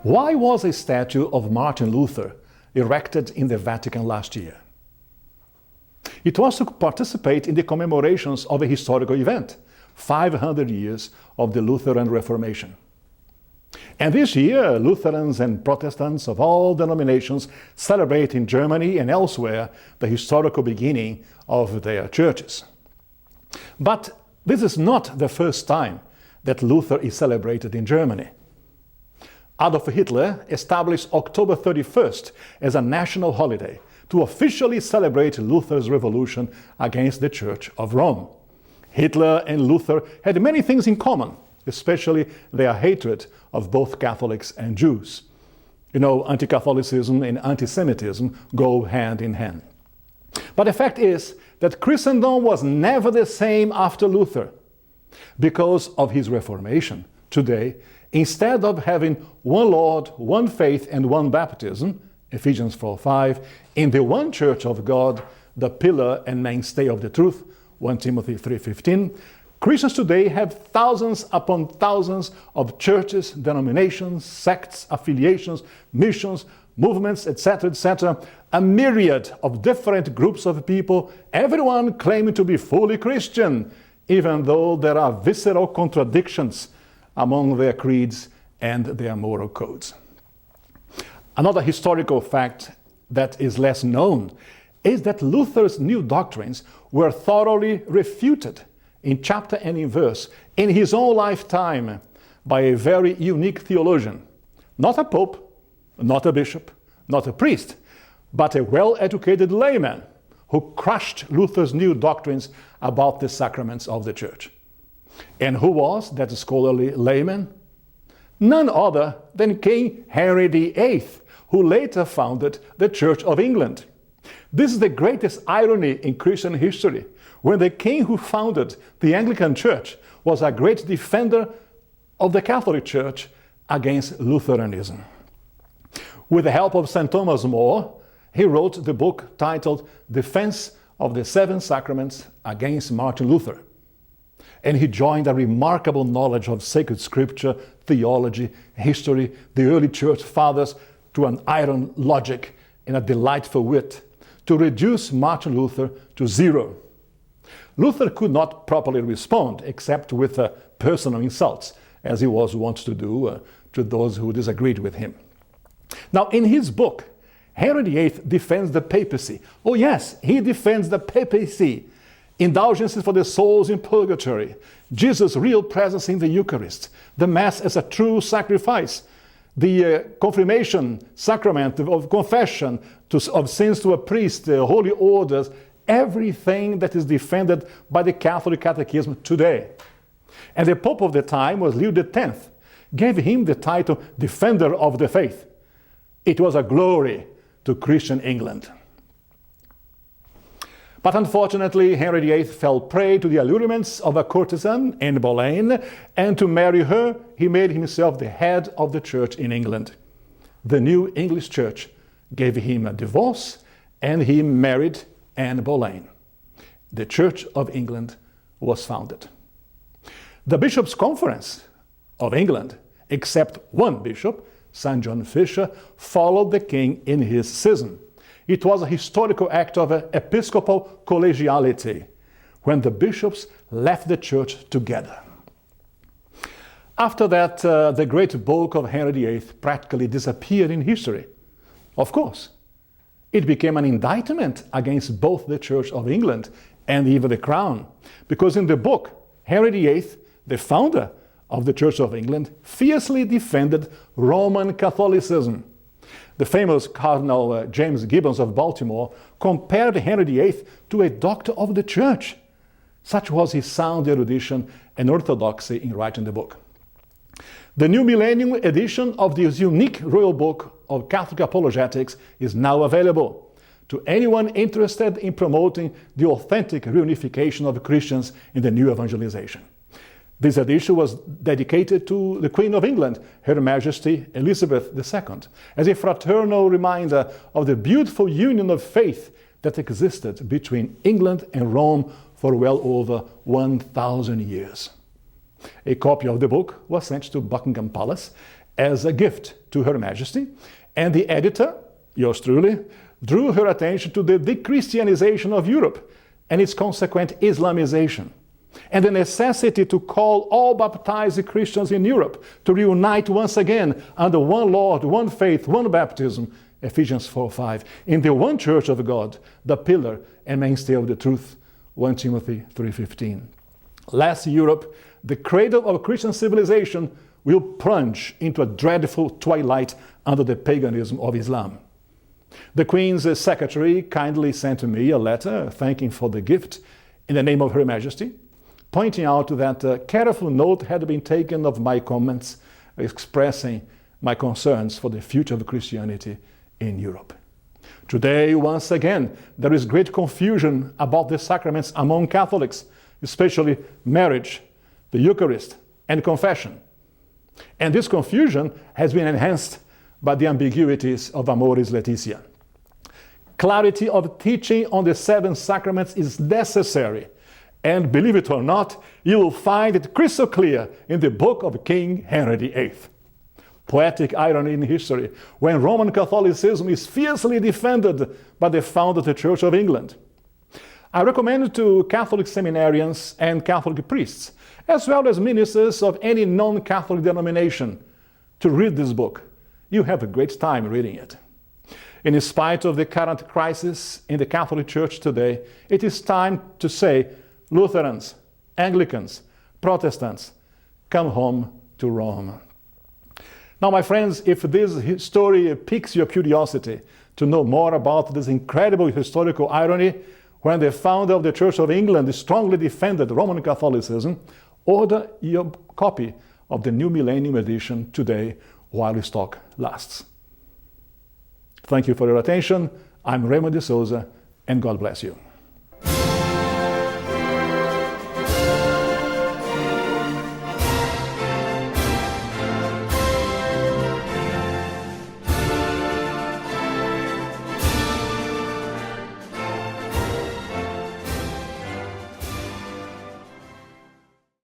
Why was a statue of Martin Luther erected in the Vatican last year? It was to participate in the commemorations of a historical event, 500 years of the Lutheran Reformation. And this year, Lutherans and Protestants of all denominations celebrate in Germany and elsewhere the historical beginning of their churches. But this is not the first time that Luther is celebrated in Germany. Adolf Hitler established October 31st as a national holiday to officially celebrate Luther's revolution against the Church of Rome. Hitler and Luther had many things in common, especially their hatred of both Catholics and Jews. You know, anti-Catholicism and anti-Semitism go hand in hand. But the fact is that Christendom was never the same after Luther. Because of his Reformation, today, instead of having one Lord, one faith, and one baptism, Ephesians 4:5, in the one Church of God, the pillar and mainstay of the truth, 1 Timothy 3:15, Christians today have thousands upon thousands of churches, denominations, sects, affiliations, missions, movements, etc., a myriad of different groups of people, everyone claiming to be fully Christian, even though there are visceral contradictions among their creeds and their moral codes. Another historical fact that is less known is that Luther's new doctrines were thoroughly refuted in chapter and in verse in his own lifetime by a very unique theologian, not a pope, not a bishop, not a priest, but a well-educated layman who crushed Luther's new doctrines about the sacraments of the Church. And who was that scholarly layman? None other than King Henry VIII, who later founded the Church of England. This is the greatest irony in Christian history, when the king who founded the Anglican Church was a great defender of the Catholic Church against Lutheranism. With the help of St. Thomas More, he wrote the book titled Defense of the Seven Sacraments against Martin Luther. And he joined a remarkable knowledge of sacred scripture, theology, history, the early church fathers, to an iron logic and a delightful wit to reduce Martin Luther to zero. Luther could not properly respond except with personal insults, as he was wont to do to those who disagreed with him. Now, in his book, Henry VIII defends the papacy. Oh yes, he defends the papacy. Indulgences for the souls in purgatory, Jesus' real presence in the Eucharist, the Mass as a true sacrifice, the confirmation sacrament of confession of sins to a priest, the holy orders, everything that is defended by the Catholic Catechism today. And the Pope of the time was Leo X, gave him the title Defender of the Faith. It was a glory to Christian England. But unfortunately, Henry VIII fell prey to the allurements of a courtesan, Anne Boleyn, and to marry her, he made himself the head of the church in England. The new English church gave him a divorce, and he married Anne Boleyn. The Church of England was founded. The Bishops' Conference of England, except one bishop, St. John Fisher, followed the king in his schism. It was a historical act of episcopal collegiality when the bishops left the church together. After that, the great bulk of Henry VIII practically disappeared in history. Of course, it became an indictment against both the Church of England and even the Crown, because in the book, Henry VIII, the founder of the Church of England, fiercely defended Roman Catholicism. The famous Cardinal James Gibbons of Baltimore compared Henry VIII to a doctor of the church. Such was his sound erudition and orthodoxy in writing the book. The new millennium edition of this unique royal book of Catholic apologetics is now available to anyone interested in promoting the authentic reunification of Christians in the new evangelization. This edition was dedicated to the Queen of England, Her Majesty Elizabeth II, as a fraternal reminder of the beautiful union of faith that existed between England and Rome for well over 1,000 years. A copy of the book was sent to Buckingham Palace, as a gift to Her Majesty, and the editor, yours truly, drew her attention to the de-Christianization of Europe and its consequent Islamization, and the necessity to call all baptized Christians in Europe to reunite once again under one Lord, one faith, one baptism, Ephesians 4:5, in the one church of God, the pillar and mainstay of the truth, 1 Timothy 3:15. Lest Europe, the cradle of Christian civilization, will plunge into a dreadful twilight under the paganism of Islam. The Queen's secretary kindly sent to me a letter thanking for the gift in the name of Her Majesty, pointing out that a careful note had been taken of my comments expressing my concerns for the future of Christianity in Europe. Today, once again, there is great confusion about the sacraments among Catholics, especially marriage, the Eucharist, and confession. And this confusion has been enhanced by the ambiguities of Amoris Laetitia. Clarity of teaching on the 7 sacraments is necessary, and believe it or not, you will find it crystal clear in the book of King Henry VIII. Poetic irony in history, when Roman Catholicism is fiercely defended by the founder of the Church of England. I recommend to Catholic seminarians and Catholic priests, as well as ministers of any non-Catholic denomination, to read this book. You have a great time reading it. In spite of the current crisis in the Catholic Church today, it is time to say, Lutherans, Anglicans, Protestants, come home to Rome. Now, my friends, if this story piques your curiosity to know more about this incredible historical irony, when the founder of the Church of England strongly defended Roman Catholicism, order your copy of the New Millennium Edition today while stock lasts. Thank you for your attention. I'm Raymond de Souza, and God bless you.